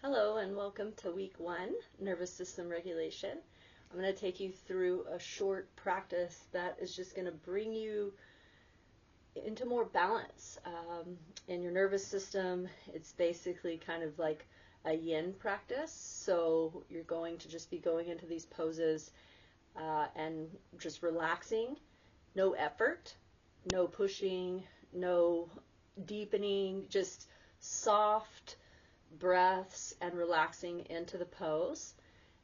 Hello and welcome to week 1, nervous system regulation. I'm going to take you through a short practice that is just going to bring you into more balance in your nervous system. It's basically kind of like a yin practice. So you're going to just be going into these poses and just relaxing, no effort, no pushing, no deepening, just soft breaths and relaxing into the pose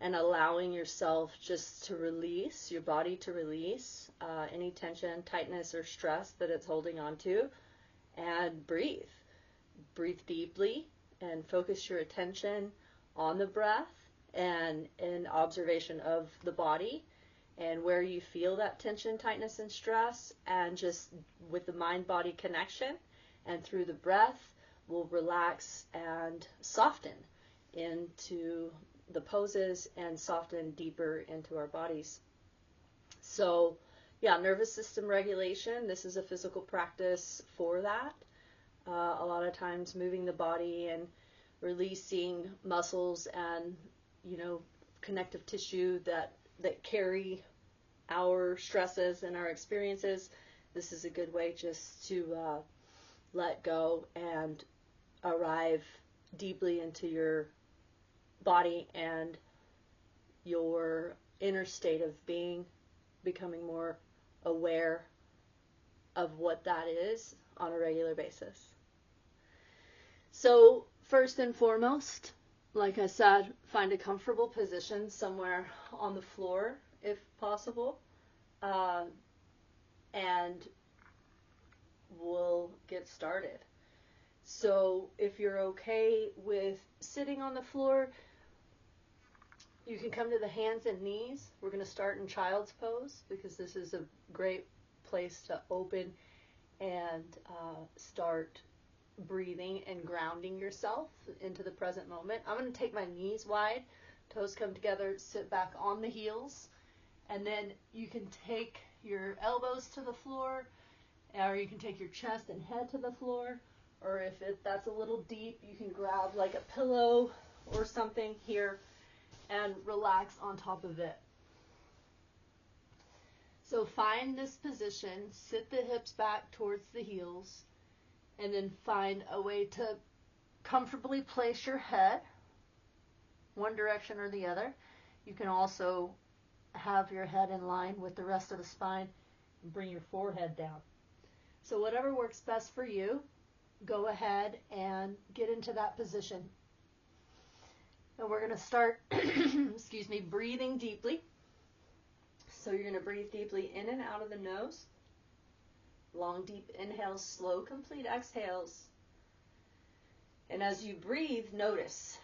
and allowing yourself just to release, your body to release any tension, tightness, or stress that it's holding on to, and breathe. Breathe deeply and focus your attention on the breath and in observation of the body and where you feel that tension, tightness, and stress, and just with the mind-body connection and through the breath, we'll relax and soften into the poses and soften deeper into our bodies. So, yeah, nervous system regulation, this is a physical practice for that. A lot of times moving the body and releasing muscles and, connective tissue that carry our stresses and our experiences. This is a good way just to let go and arrive deeply into your body and your inner state of being, becoming more aware of what that is on a regular basis. So first and foremost, like I said, find a comfortable position somewhere on the floor if possible, and we'll get started. So if you're okay with sitting on the floor, you can come to the hands and knees. We're going to start in child's pose because this is a great place to open and start breathing and grounding yourself into the present moment. I'm going to take my knees wide, toes come together, sit back on the heels, and then you can take your elbows to the floor, or you can take your chest and head to the floor. Or if that's a little deep, you can grab like a pillow or something here and relax on top of it. So find this position, sit the hips back towards the heels, and then find a way to comfortably place your head one direction or the other. You can also have your head in line with the rest of the spine and bring your forehead down. So whatever works best for you, go ahead and get into that position. And we're going to start, breathing deeply. So you're going to breathe deeply in and out of the nose. Long, deep inhales, slow, complete exhales. And as you breathe, notice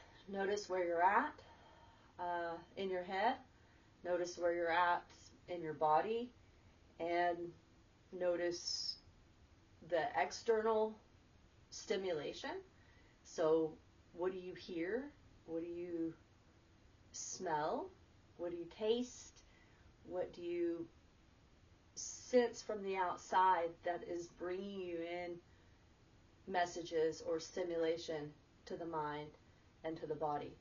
where you're at in your head. Notice where you're at in your body. And notice the external stimulation. So what do you hear? What do you smell? What do you taste? What do you sense from the outside that is bringing you in messages or stimulation to the mind and to the body?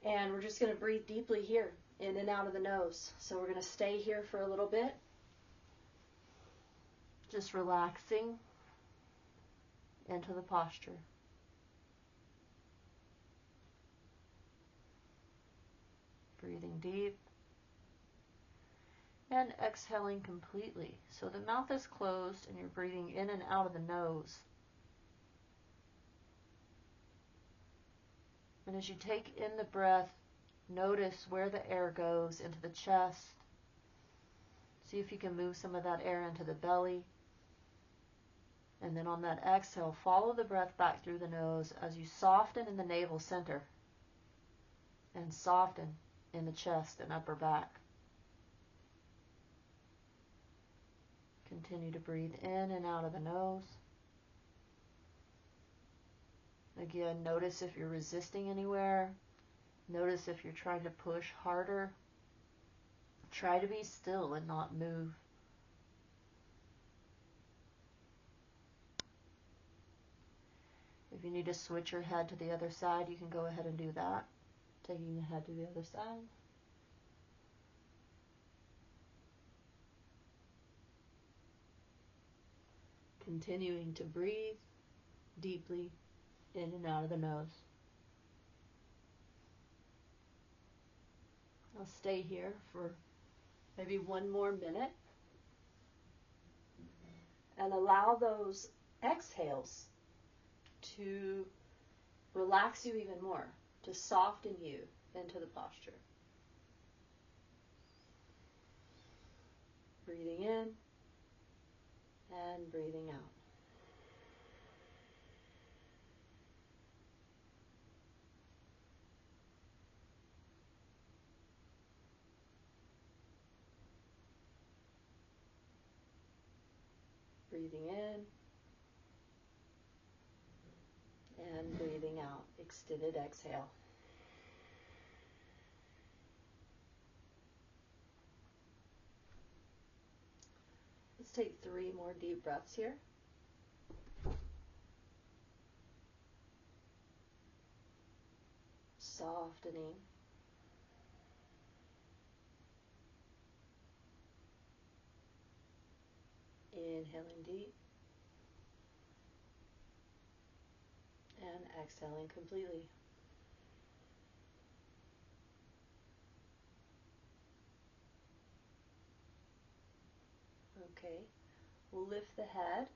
And we're just going to breathe deeply here, in and out of the nose. So we're going to stay here for a little bit, just relaxing into the posture. Breathing deep and exhaling completely. So the mouth is closed and you're breathing in and out of the nose. And as you take in the breath, notice where the air goes into the chest. See if you can move some of that air into the belly. And then on that exhale, follow the breath back through the nose as you soften in the navel center and soften in the chest and upper back. Continue to breathe in and out of the nose. Again, notice if you're resisting anywhere. Notice if you're trying to push harder. Try to be still and not move. If you need to switch your head to the other side, you can go ahead and do that. Taking the head to the other side. Continuing to breathe deeply in and out of the nose. I'll stay here for maybe one more minute and allow those exhales to relax you even more, to soften you into the posture. Breathing in and breathing out. Breathing in and breathing out. Extended exhale. Let's take 3 more deep breaths here. Softening. Inhaling deep. And exhaling completely. Okay, we'll lift the head,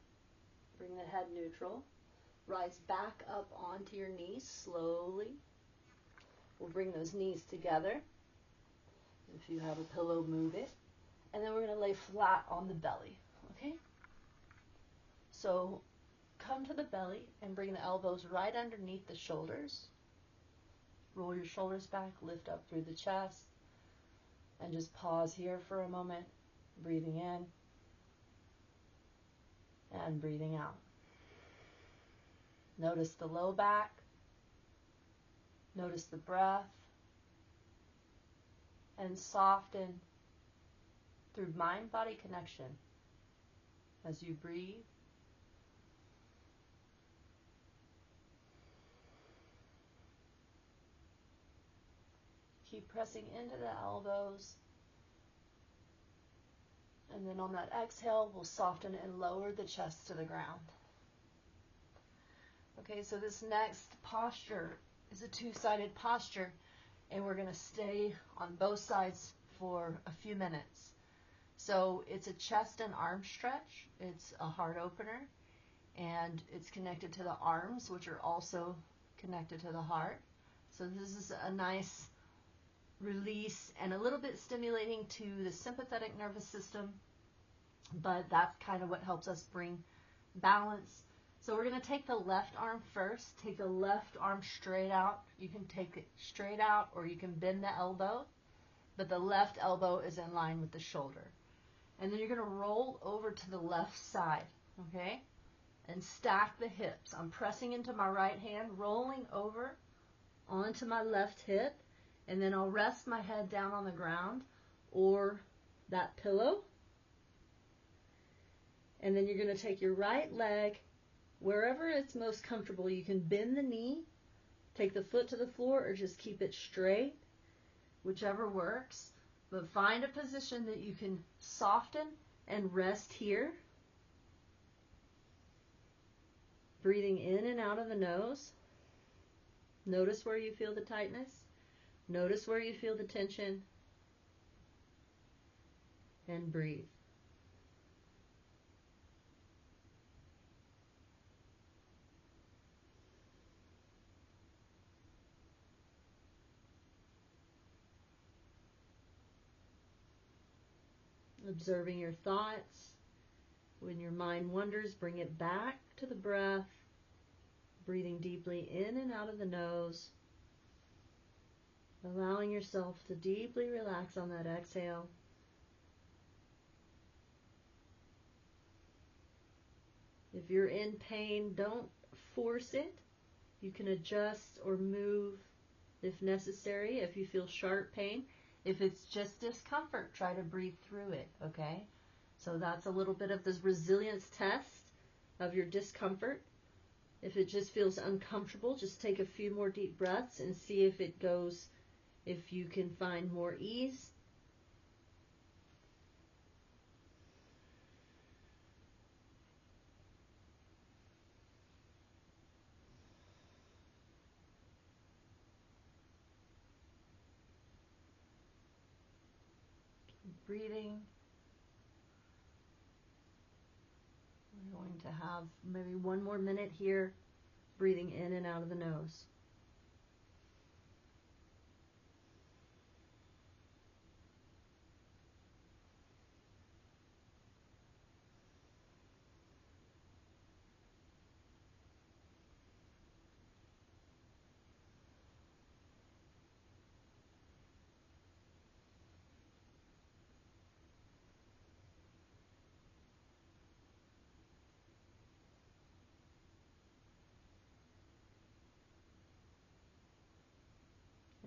bring the head neutral, rise back up onto your knees slowly. We'll bring those knees together. If you have a pillow, move it. And then we're going to lay flat on the belly, okay? So come to the belly and bring the elbows right underneath the shoulders. Roll your shoulders back, lift up through the chest, and just pause here for a moment, breathing in and breathing out. Notice the low back, notice the breath, and soften through mind-body connection as you breathe. Keep pressing into the elbows. And then on that exhale, we'll soften and lower the chest to the ground. Okay, so this next posture is a 2-sided posture, and we're going to stay on both sides for a few minutes. So it's a chest and arm stretch. It's a heart opener, and it's connected to the arms, which are also connected to the heart. So this is a nice release and a little bit stimulating to the sympathetic nervous system, but that's kind of what helps us bring balance. So we're going to take the left arm first. Take the left arm straight out. You can take it straight out or you can bend the elbow, but the left elbow is in line with the shoulder. And then you're going to roll over to the left side, okay? And stack the hips. I'm pressing into my right hand, rolling over onto my left hip, and then I'll rest my head down on the ground or that pillow. And then you're going to take your right leg wherever it's most comfortable. You can bend the knee, take the foot to the floor, or just keep it straight, whichever works. But find a position that you can soften and rest here. Breathing in and out of the nose. Notice where you feel the tightness. Notice where you feel the tension. And breathe. Observing your thoughts. When your mind wanders, bring it back to the breath. Breathing deeply in and out of the nose. Allowing yourself to deeply relax on that exhale. If you're in pain, don't force it. You can adjust or move if necessary, if you feel sharp pain. If it's just discomfort, try to breathe through it, okay? So that's a little bit of this resilience test of your discomfort. If it just feels uncomfortable, just take a few more deep breaths and see if it goes, if you can find more ease. Keep breathing. We're going to have maybe one more minute here, breathing in and out of the nose.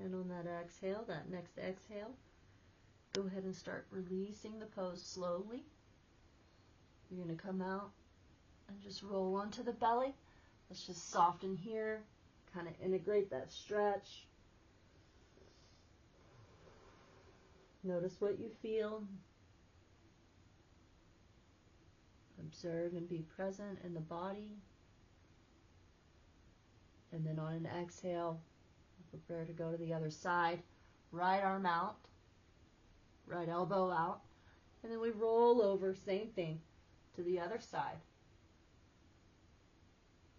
And on that exhale, that next exhale, go ahead and start releasing the pose slowly. You're going to come out and just roll onto the belly. Let's just soften here, kind of integrate that stretch. Notice what you feel. Observe and be present in the body. And then on an exhale, prepare to go to the other side. Right arm out, right elbow out, and then we roll over, same thing, to the other side.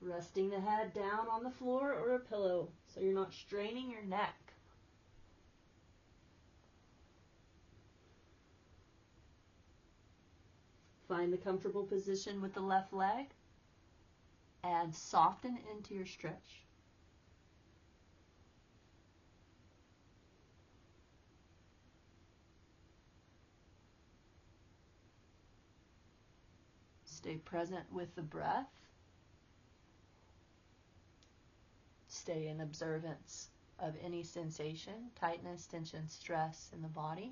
Resting the head down on the floor or a pillow so you're not straining your neck. Find the comfortable position with the left leg and soften into your stretch. Stay present with the breath. Stay in observance of any sensation, tightness, tension, stress in the body.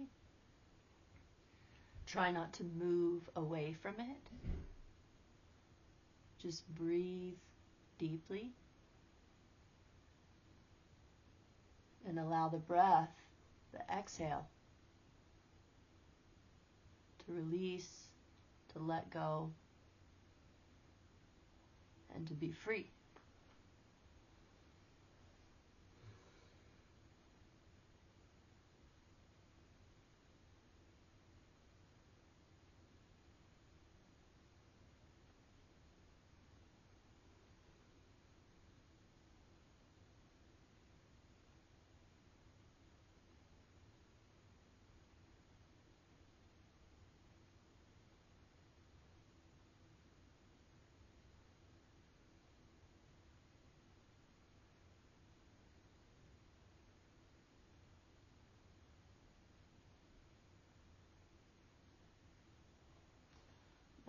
Try not to move away from it. Just breathe deeply and allow the breath, the exhale, to release, to let go, and to be free.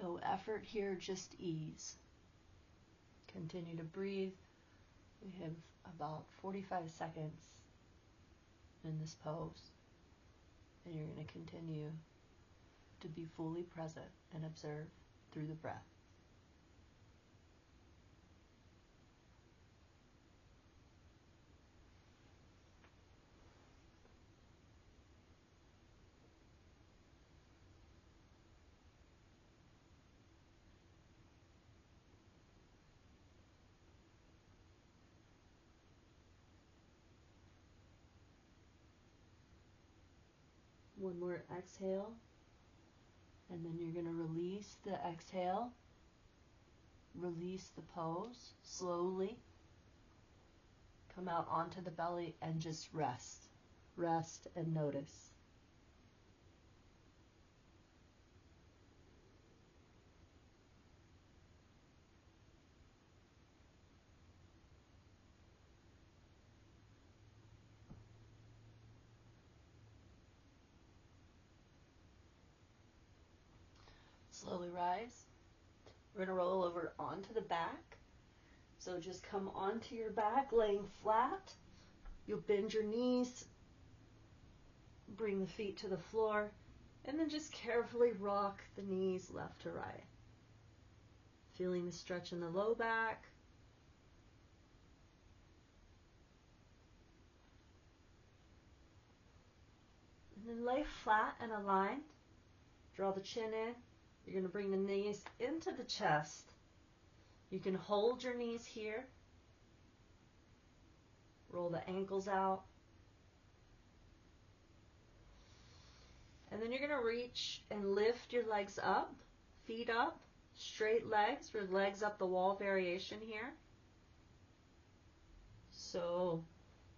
No effort here, just ease. Continue to breathe. We have about 45 seconds in this pose, and you're going to continue to be fully present and observe through the breath. One more exhale, and then you're going to release the exhale, release the pose slowly, come out onto the belly and just rest. Rest and notice. Slowly rise. We're going to roll over onto the back. So just come onto your back, laying flat. You'll bend your knees, bring the feet to the floor, and then just carefully rock the knees left to right. Feeling the stretch in the low back, And lay flat and aligned. Draw the chin in. You're going to bring the knees into the chest. You can hold your knees here. Roll the ankles out. And then you're going to reach and lift your legs up, feet up, straight legs, your legs up the wall variation here. So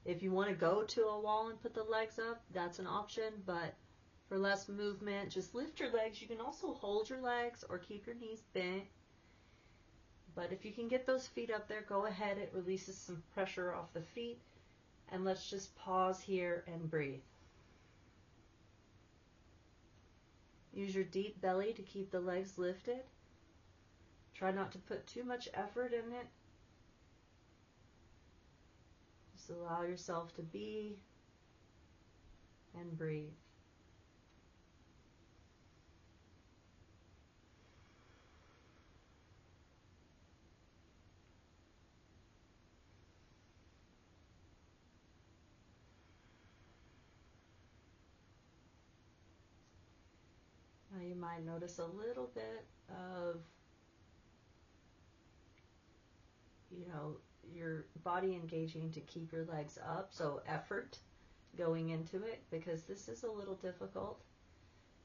if you want to go to a wall and put the legs up, that's an option, but for less movement, just lift your legs. You can also hold your legs or keep your knees bent. But if you can get those feet up there, go ahead. It releases some pressure off the feet. And let's just pause here and breathe. Use your deep belly to keep the legs lifted. Try not to put too much effort in it. Just allow yourself to be and breathe. Now you might notice a little bit of, your body engaging to keep your legs up, so effort going into it, because this is a little difficult.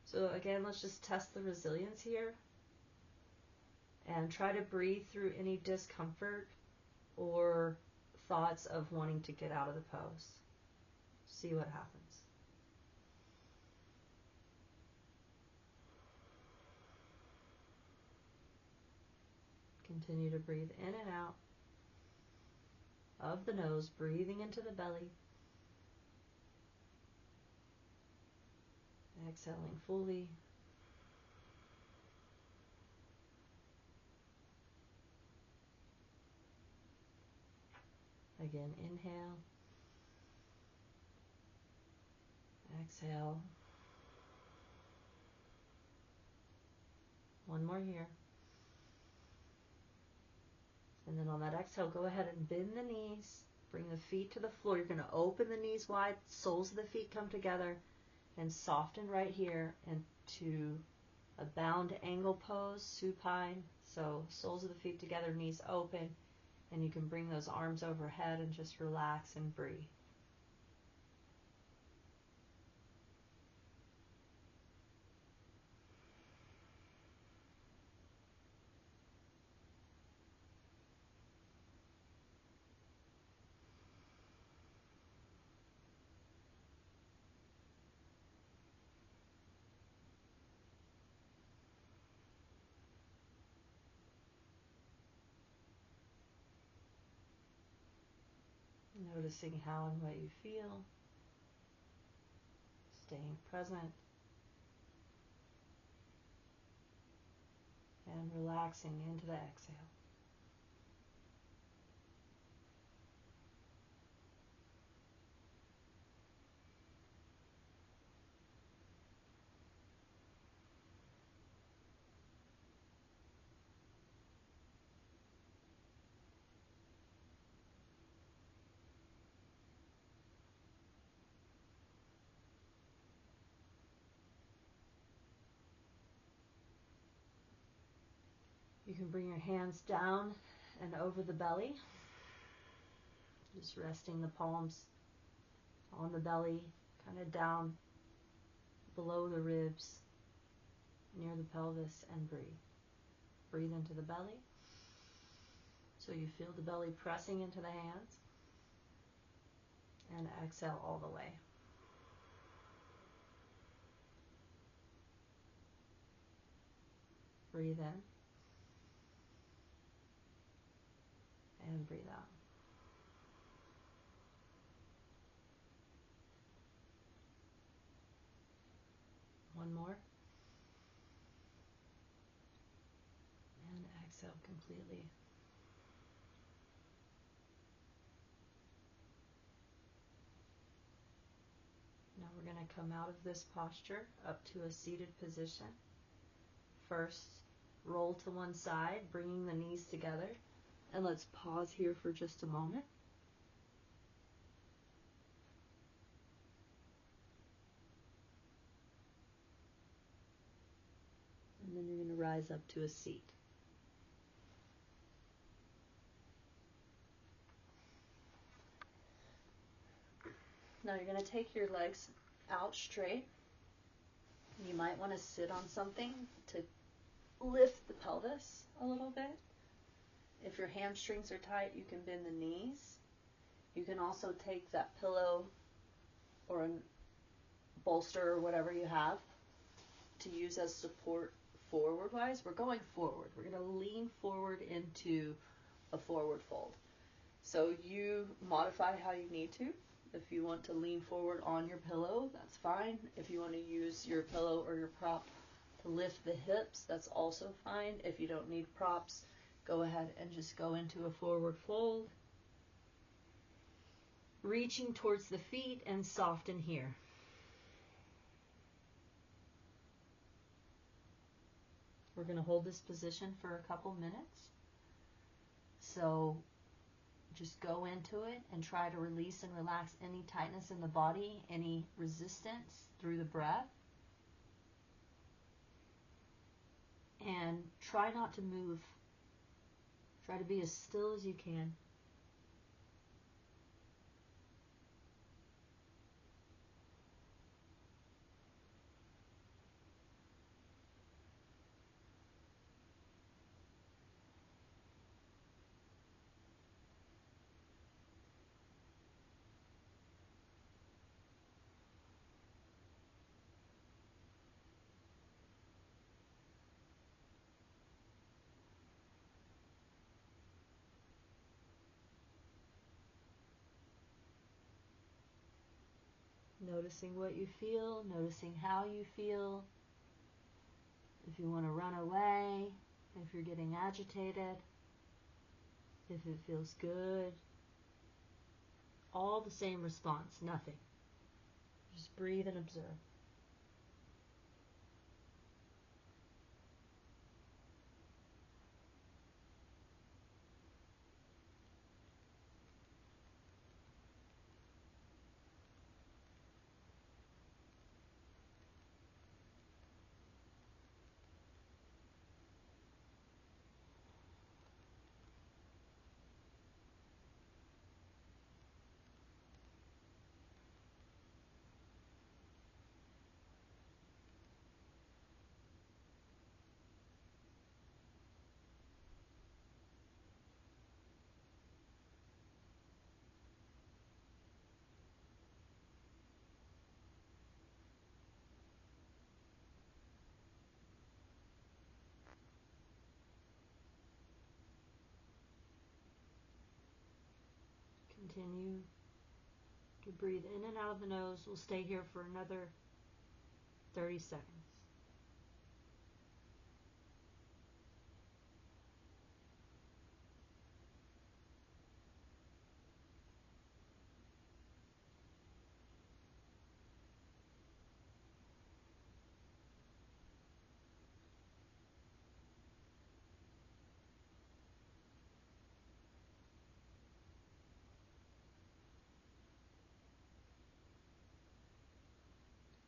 So again, let's just test the resilience here and try to breathe through any discomfort or thoughts of wanting to get out of the pose. See what happens. Continue to breathe in and out of the nose, breathing into the belly. Exhaling fully. Again, inhale. Exhale. One more here. And then on that exhale, go ahead and bend the knees. Bring the feet to the floor. You're going to open the knees wide. Soles of the feet come together. And soften right here into a bound angle pose, supine. So soles of the feet together, knees open. And you can bring those arms overhead and just relax and breathe. Noticing how and what you feel. Staying present. And relaxing into the exhale. You can bring your hands down and over the belly, just resting the palms on the belly, kind of down below the ribs, near the pelvis, and breathe. Breathe into the belly, so you feel the belly pressing into the hands, and exhale all the way. Breathe in. And breathe out. One more. And exhale completely. Now we're going to come out of this posture up to a seated position. First, roll to one side, bringing the knees together. And let's pause here for just a moment. then you're going to rise up to a seat. Now you're going to take your legs out straight. You might want to sit on something to lift the pelvis a little bit. If your hamstrings are tight, you can bend the knees. You can also take that pillow or a bolster or whatever you have to use as support forward-wise. We're going forward. We're going to lean forward into a forward fold. So you modify how you need to. If you want to lean forward on your pillow, that's fine. If you want to use your pillow or your prop to lift the hips, that's also fine. If you don't need props, go ahead and just go into a forward fold. Reaching towards the feet and soften here. We're going to hold this position for a couple minutes. So just go into it and try to release and relax any tightness in the body, any resistance through the breath. And try not to move. Try to be as still as you can. Noticing what you feel, noticing how you feel. If you want to run away, if you're getting agitated, if it feels good. All the same response, nothing. Just breathe and observe. Continue to breathe in and out of the nose. We'll stay here for another 30 seconds.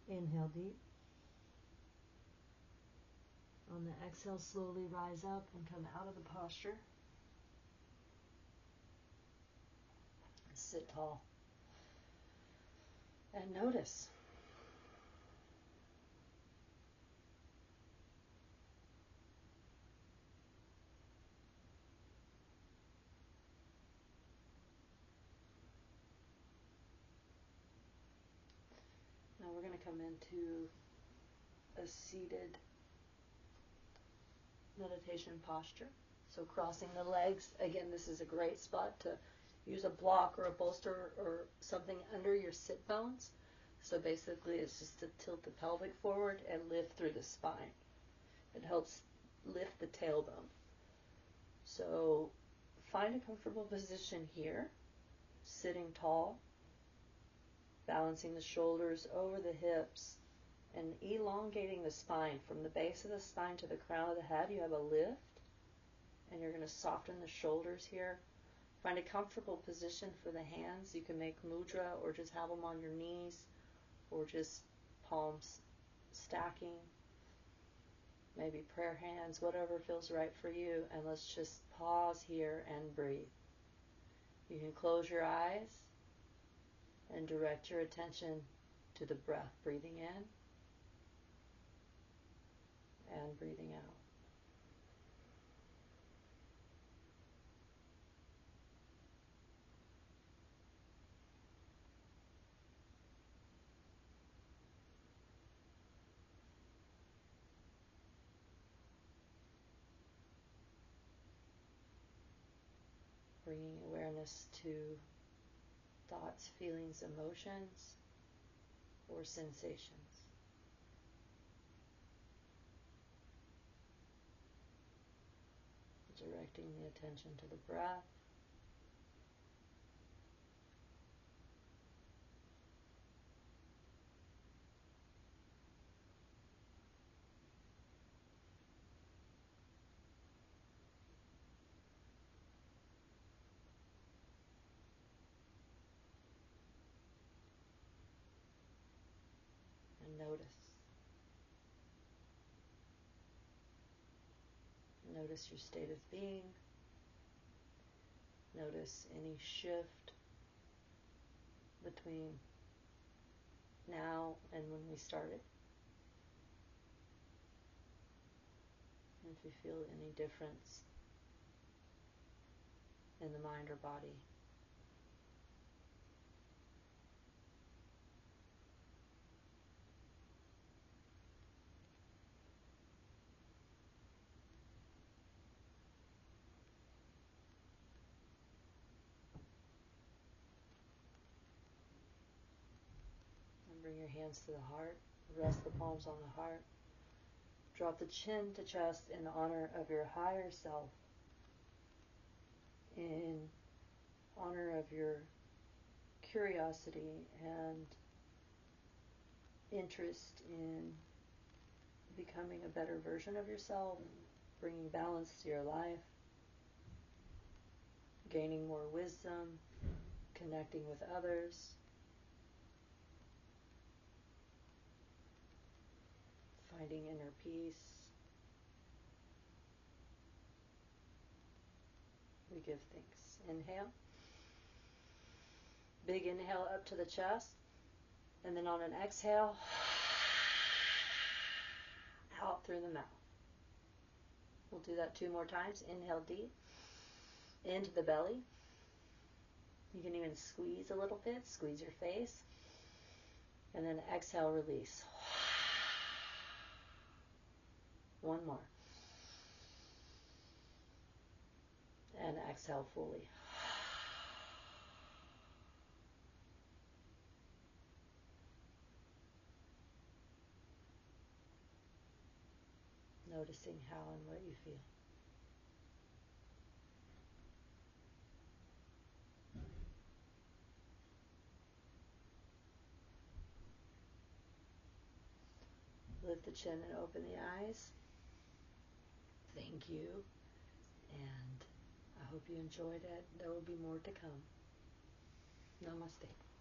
Inhale deep. On the exhale, slowly rise up and come out of the posture. Sit tall. And notice. Now we're going to come into a seated meditation posture. So crossing the legs. Again, this is a great spot to use a block or a bolster or something under your sit bones. So basically it's just to tilt the pelvic forward and lift through the spine. It helps lift the tailbone. So find a comfortable position here, sitting tall, balancing the shoulders over the hips and elongating the spine. From the base of the spine to the crown of the head, you have a lift, and you're going to soften the shoulders here. Find a comfortable position for the hands. You can make mudra or just have them on your knees or just palms stacking. maybe prayer hands, whatever feels right for you, and let's just pause here and breathe. You can close your eyes and direct your attention to the breath, breathing in and breathing out. Bringing awareness to thoughts, feelings, emotions, or sensations. Directing the attention to the breath. And notice. Notice your state of being. Notice any shift between now and when we started. And if you feel any difference in the mind or body. Bring your hands to the heart. Rest the palms on the heart. Drop the chin to chest in honor of your higher self. In honor of your curiosity and interest in becoming a better version of yourself, bringing balance to your life, gaining more wisdom, connecting with others, finding inner peace. We give thanks. Inhale. Big inhale up to the chest. And then on an exhale, out through the mouth. We'll do that 2 more times. Inhale deep. Into the belly. You can even squeeze a little bit. Squeeze your face. And then exhale, release. 1 more. And exhale fully. Noticing how and what you feel. Lift the chin and open the eyes. Thank you. And I hope you enjoyed it. There will be more to come. Namaste.